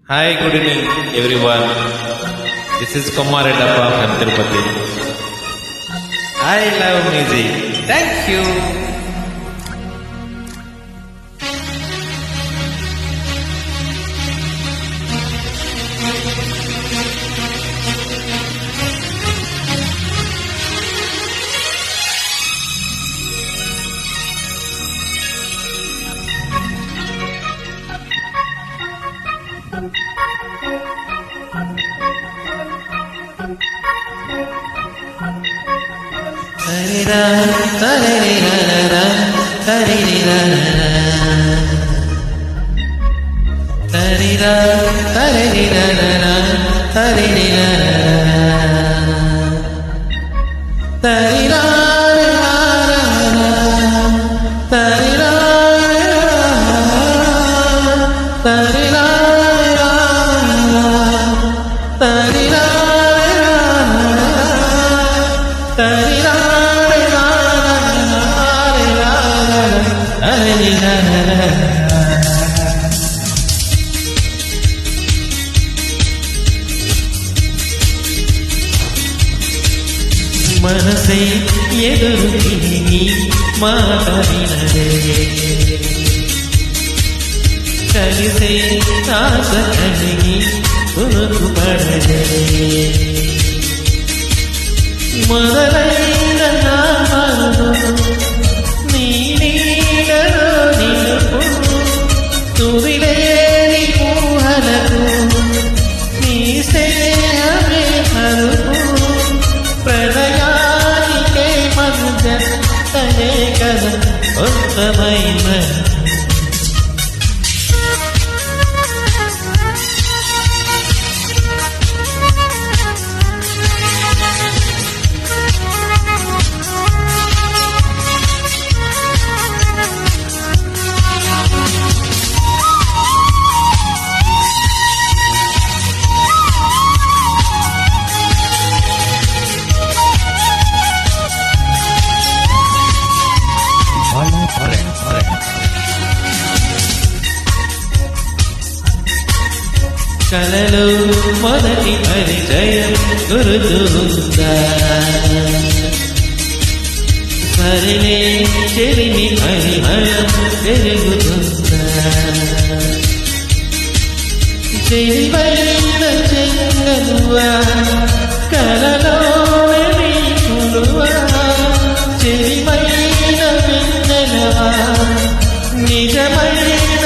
Hi, good evening, everyone. This is Kumar Redappa from Tirupati. I love music. Thank you. మనసే ఎదురు తిరిగి మాటవినదే కలిసే ఆశ కలిగి ఉనుకుపడదే మొదలైన నా మనసు నీ నీడలో నిలుపు తుదిలేని ఊహలకు నీ స్నేహమే అరుపు ప్రళయానికే మధ్య తనే కదా ఉత్తమైన కలలో మొదటి పరిచయం గురుతుందా సరిలే చెలిమి పరిమళం పెరుగుతుందా చెలివైన చెంగలువా కలలో కొలువా చెలివైన వెన్నెలవా నిజమైన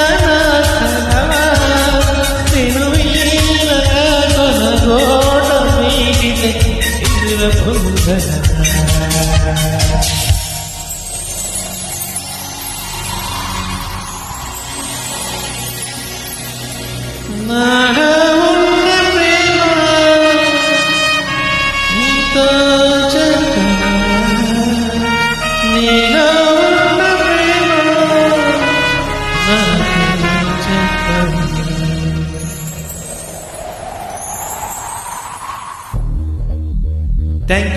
Thank